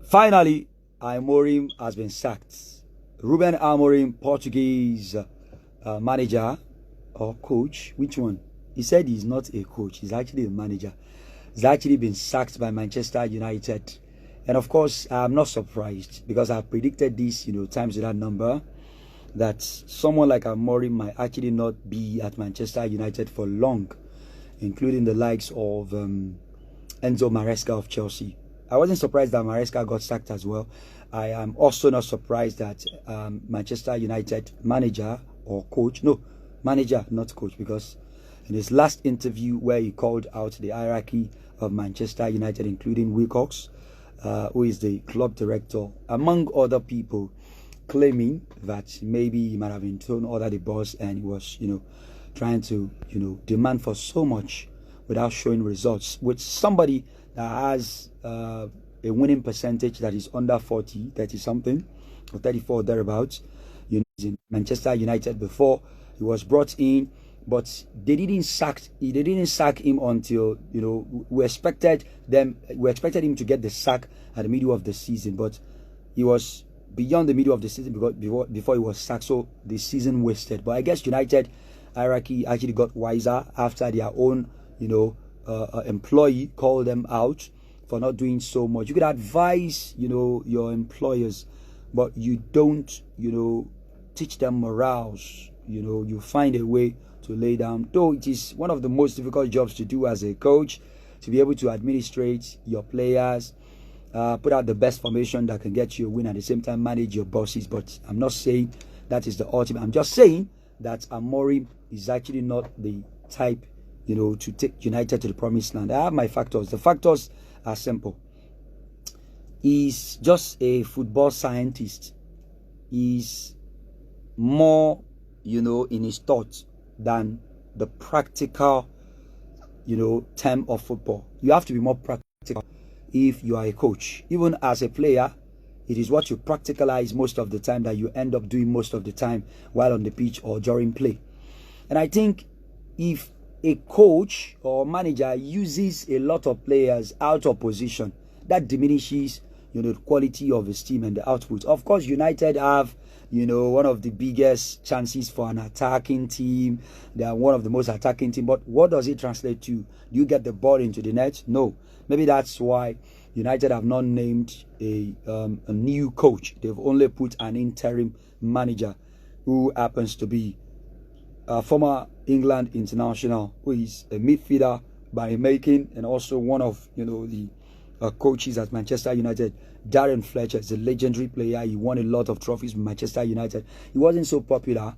Finally, Amorim has been sacked. Ruben Amorim, Portuguese manager or coach, which one? He said he's not a coach, he's actually a manager. He's actually been sacked by Manchester United. And of course, I'm not surprised because I've predicted this, times with that number, that someone like Amorim might actually not be at Manchester United for long, including the likes of Enzo Maresca of Chelsea. I wasn't surprised that Maresca got sacked as well. I am also not surprised that Manchester United manager or coach, no, manager, not coach, because in his last interview where he called out the hierarchy of Manchester United, including Wilcox, who is the club director, among other people, claiming that maybe he might have been thrown under the bus and he was, trying to, demand for so much without showing results, with somebody that has a winning percentage that is under 30 something, or 34 thereabouts. In Manchester United before he was brought in, but they didn't sack him until we expected him to get the sack at the middle of the season, but he was beyond the middle of the season before he was sacked, so the season wasted. But I guess United hierarchy actually got wiser after their own employee called them out for not doing so much. You could advise your employers, but you don't teach them morals. You find a way to lay down, though it is one of the most difficult jobs to do as a coach, to be able to administrate your players, put out the best formation that can get you a win, at the same time manage your bosses. But I'm not saying that is the ultimate. I'm just saying that Amorim is actually not the type to take United to the promised land. I have my factors. The factors are simple. He's just a football scientist. He's more in his thoughts than the practical term of football. You have to be more practical if you are a coach. Even as a player, it is what you practicalize most of the time that you end up doing most of the time while on the pitch or during play. And I think if a coach or manager uses a lot of players out of position, that diminishes the quality of his team and the output. Of course, United have one of the biggest chances for an attacking team. They are one of the most attacking team. But what does it translate to? Do you get the ball into the net? No. Maybe that's why United have not named a new coach. They've only put an interim manager who happens to be a former England international, who is a midfielder by making, and also one of the coaches at Manchester United. Darren Fletcher is a legendary player. He won a lot of trophies with Manchester United. He wasn't so popular,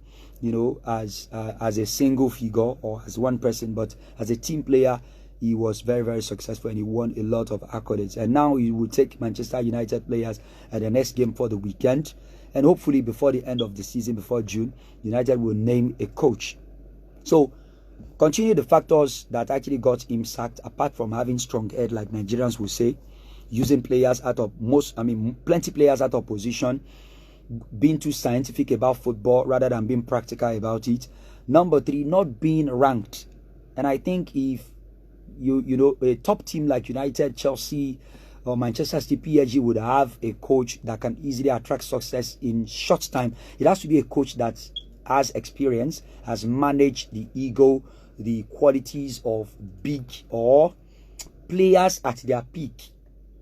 as a single figure or as one person, but as a team player, he was very, very successful and he won a lot of accolades. And now he will take Manchester United players at the next game for the weekend. And hopefully before the end of the season, before June, United will name a coach. So continue the factors that actually got him sacked, apart from having strong head, like Nigerians will say, using players out of plenty players out of position, being too scientific about football rather than being practical about it. Number 3, not being ranked. And I think if a top team like United, Chelsea, or Manchester City, PSG would have a coach that can easily attract success in short time, it has to be a coach that has experience, has managed the ego, the qualities of big or players at their peak.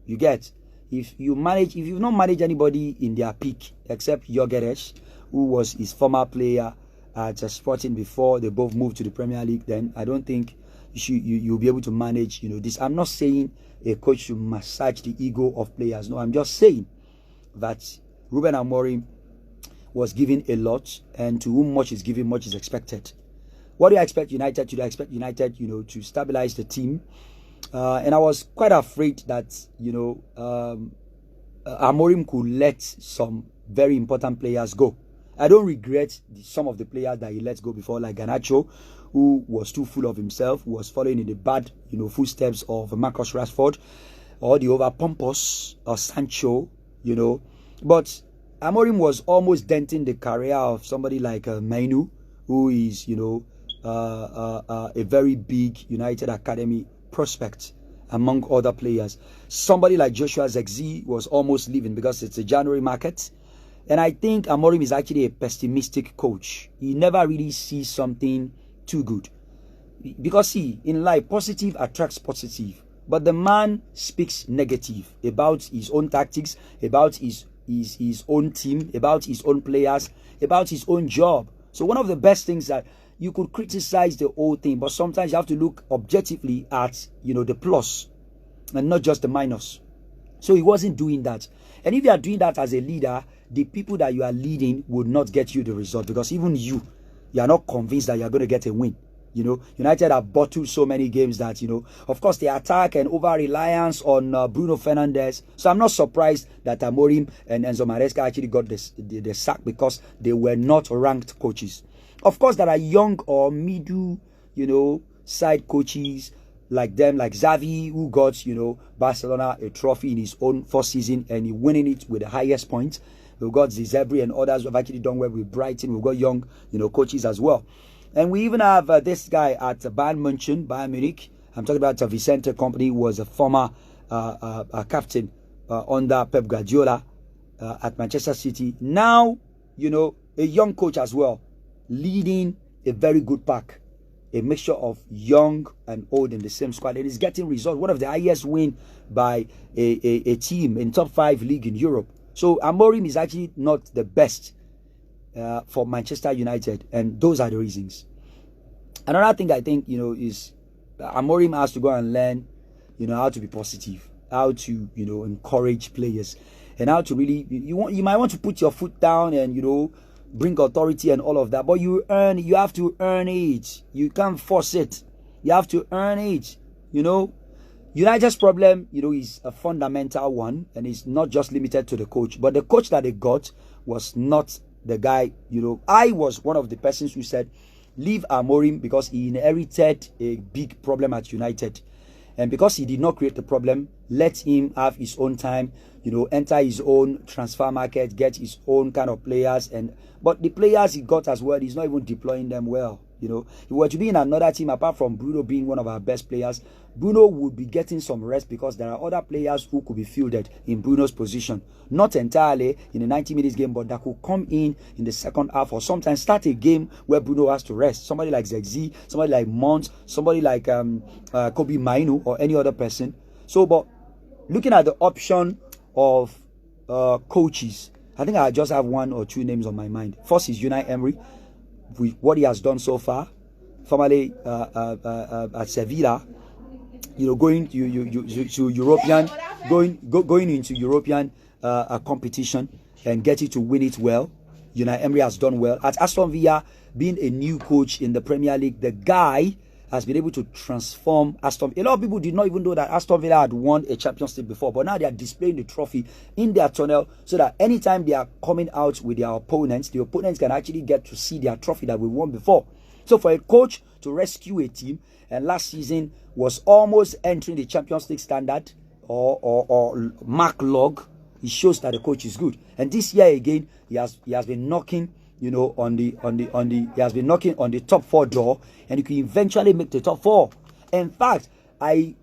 You get? If you've not managed anybody in their peak except Gyökeres, who was his former player at Sporting before they both moved to the Premier League, then I don't think you'll be able to manage this. I'm not saying a coach should massage the ego of players. No, I'm just saying that Ruben Amorim was given a lot, and to whom much is given, much is expected. What do I expect United to do? I expect United, to stabilize the team. And I was quite afraid that, Amorim could let some very important players go. I don't regret some of the players that he let go before, like Garnacho, who was too full of himself, who was following in the bad, footsteps of Marcus Rashford, or the over-pompous Sancho, But Amorim was almost denting the career of somebody like Mainu, who is, a very big United Academy prospect. among other players. Somebody like Joshua Zexi was almost leaving because it's a January market. And I think Amorim is actually a pessimistic coach. He never really sees something too good. Because see, in life, positive attracts positive. But the man speaks negative about his own tactics, about his own team, about his own players, about his own job. So one of the best things that you could criticize the whole thing, but sometimes you have to look objectively at, the plus and not just the minus. So he wasn't doing that. And if you are doing that as a leader, the people that you are leading would not get you the result, because even you are not convinced that you are going to get a win. United have bottled so many games that, of course, the attack and over-reliance on Bruno Fernandes. So I'm not surprised that Amorim and Enzo Maresca actually got the sack, because they were not ranked coaches. Of course, there are young or middle, side coaches like them, like Xavi, who got, Barcelona a trophy in his own first season, and he winning it with the highest points. We've got Zizebri and others who have actually done well with Brighton. We've got young, coaches as well. And we even have this guy at Bayern Munich. I'm talking about Vicente Kompany, who was a former captain under Pep Guardiola at Manchester City. Now, a young coach as well, leading a very good pack. A mixture of young and old in the same squad. And is getting results. One of the highest win by a team in top 5 league in Europe. So Amorim is actually not the best for Manchester United, and those are the reasons. Another thing I think is Amorim has to go and learn how to be positive, how to encourage players, and how to really you might want to put your foot down and bring authority and all of that, but you have to earn it. You can't force it. You have to earn it. United's problem is a fundamental one, and it's not just limited to the coach, but the coach that they got was not the guy. I was one of the persons who said leave Amorim because he inherited a big problem at United, and because he did not create the problem, let him have his own time, enter his own transfer market, get his own kind of players. But the players he got as well, he's not even deploying them well. If he were to be in another team, apart from Bruno being one of our best players, Bruno would be getting some rest, because there are other players who could be fielded in Bruno's position. Not entirely in the 90 minutes game, but that could come in the second half, or sometimes start a game where Bruno has to rest. Somebody like Zexi, somebody like Mount, somebody like Kobe Mainu, or any other person. So, but looking at the option of coaches, I think I just have one or two names on my mind. First is Unai Emery, with what he has done so far, formerly at Sevilla, going to European, going into European competition and getting to win it well. Unai Emery has done well at Aston Villa, being a new coach in the Premier League. The guy has been able to transform Aston Villa. A lot of people did not even know that Aston Villa had won a Champions League before, but now they are displaying the trophy in their tunnel, so that anytime they are coming out with their opponents, the opponents can actually get to see their trophy that we won before. So for a coach to rescue a team, and last season was almost entering the Champions League standard or mark log, it shows that the coach is good. And this year again, he has been knocking he has been knocking on the top 4 door, and he could eventually make the top 4. In fact, I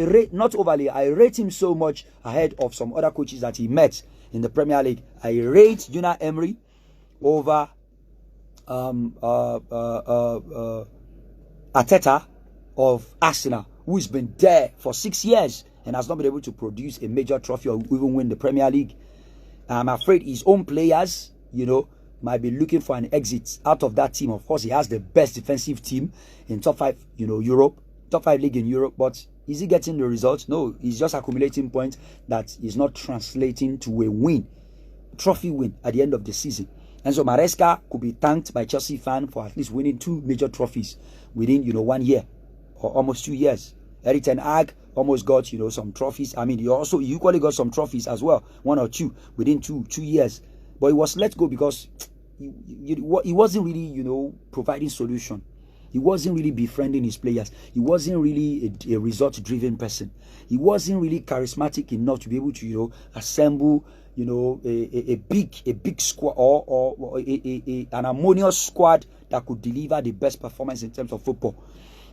rate him so much ahead of some other coaches that he met in the Premier League. I rate Unai Emery over Arteta of Arsenal, who's been there for 6 years and has not been able to produce a major trophy or even win the Premier League. I'm afraid his own players, might be looking for an exit out of that team. Of course, he has the best defensive team in top 5, Europe, top 5 league in Europe. But is he getting the results? No, he's just accumulating points that is not translating to a win, trophy win at the end of the season. And so Maresca could be thanked by Chelsea fans for at least winning 2 major trophies within 1 year or almost 2 years. Erik ten Hag almost got some trophies. I mean, he equally got some trophies as well, 1 or 2 within 2 years. But he was let go because he wasn't really, providing solution. He wasn't really befriending his players. He wasn't really a result-driven person. He wasn't really charismatic enough to be able to, assemble, a big squad or an harmonious squad that could deliver the best performance in terms of football.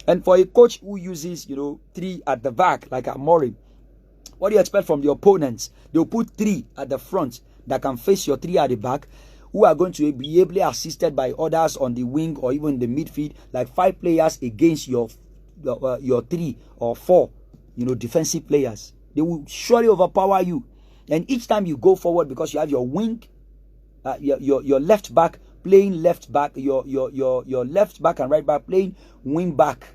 And for a coach who uses, 3 at the back, like Amorim, what do you expect from the opponents? They'll put 3 at the front that can face your 3 at the back, who are going to be ably assisted by others on the wing or even the midfield, like 5 players against your 3 or 4, defensive players. They will surely overpower you. And each time you go forward, because you have your wing, your left back playing left back, your left back and right back playing wing back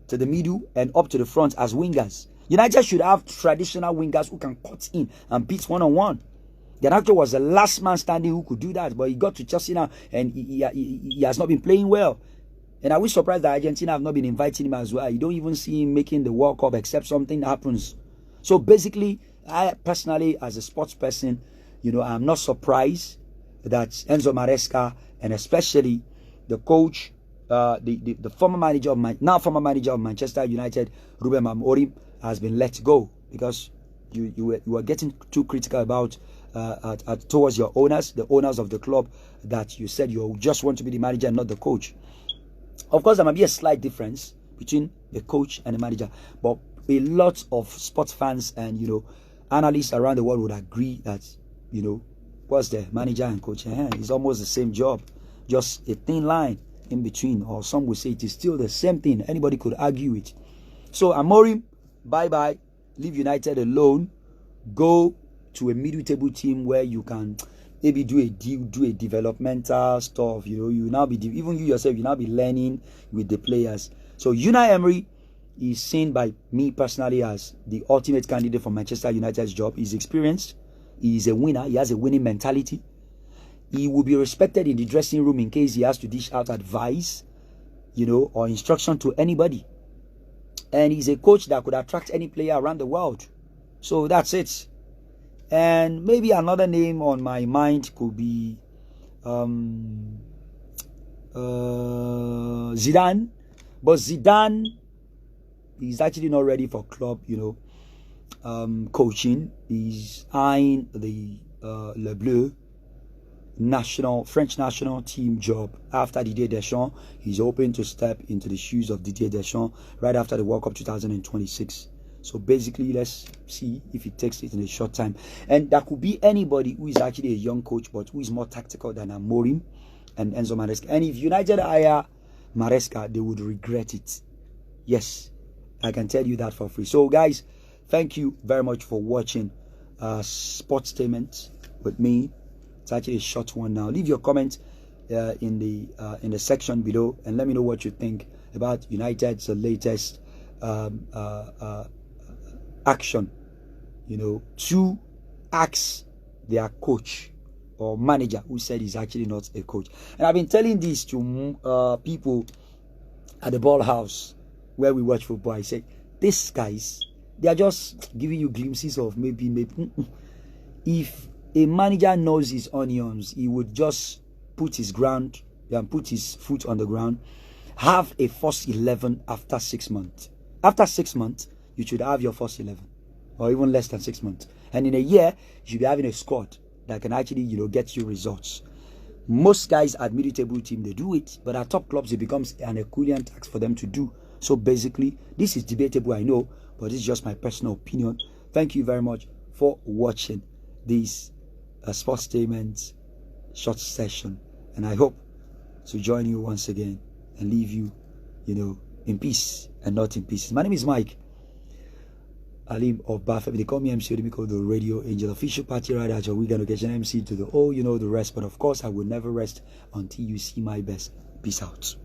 to the middle and up to the front as wingers. United should have traditional wingers who can cut in and beat one-on-one. Garnacho was the last man standing who could do that, but he got to Chelsea now and he has not been playing well. And I was surprised that Argentina have not been inviting him as well. You don't even see him making the World Cup except something happens. So basically, I personally, as a sports person, I'm not surprised that Enzo Maresca and especially the coach, the former manager of former manager of Manchester United, Ruben Amorim, has been let go, because you were getting too critical about towards your owners, the owners of the club, that you said you just want to be the manager and not the coach. Of course, there might be a slight difference between the coach and the manager, but a lot of sports fans and analysts around the world would agree that what's the manager and coach? It's almost the same job, just a thin line in between, or some would say it is still the same thing. Anybody could argue it. So Amorim, bye-bye, leave United alone, go to a middle table team where you can maybe do a developmental stuff. You now be, even you yourself, you now be learning with the players. So Unai Emery is seen by me personally as the ultimate candidate for Manchester United's job. He's experienced, he's a winner, he has a winning mentality. He will be respected in the dressing room in case he has to dish out advice, or instruction to anybody. And he's a coach that could attract any player around the world. So that's it. And maybe another name on my mind could be Zidane. But Zidane is actually not ready for club, coaching. He's eyeing the Le Bleu French national team job after Didier Deschamps. He's hoping to step into the shoes of Didier Deschamps right after the World Cup 2026. So basically, let's see if he takes it in a short time. And that could be anybody who is actually a young coach, but who is more tactical than Amorim and Enzo Maresca. And if United hire Maresca, they would regret it. Yes, I can tell you that for free. So guys, thank you very much for watching Sports Statement with me. It's actually a short one now. Leave your comment in the section below and let me know what you think about United's latest action, to ask their coach or manager, who said he's actually not a coach. And I've been telling this to people at the ball house where we watch football. I say, these guys, they are just giving you glimpses of maybe. If a manager knows his onions, he would just put his foot on the ground, have a first 11 after 6 months. After 6 months, you should have your first 11, or even less than 6 months. And in a year, you should be having a squad that can actually, get you results. Most guys at middle table team, they do it, but at top clubs, it becomes an Herculean task for them to do. So basically, this is debatable, I know, but this is just my personal opinion. Thank you very much for watching this Sports Statement short session, and I hope to join you once again and leave you, in peace and not in pieces. My name is Mike Alim of Bafemi. They call me MC Odimiko, the Radio Angel, official party rider at your weekend occasion, MC to the the rest. But of course, I will never rest until you see my best. Peace out.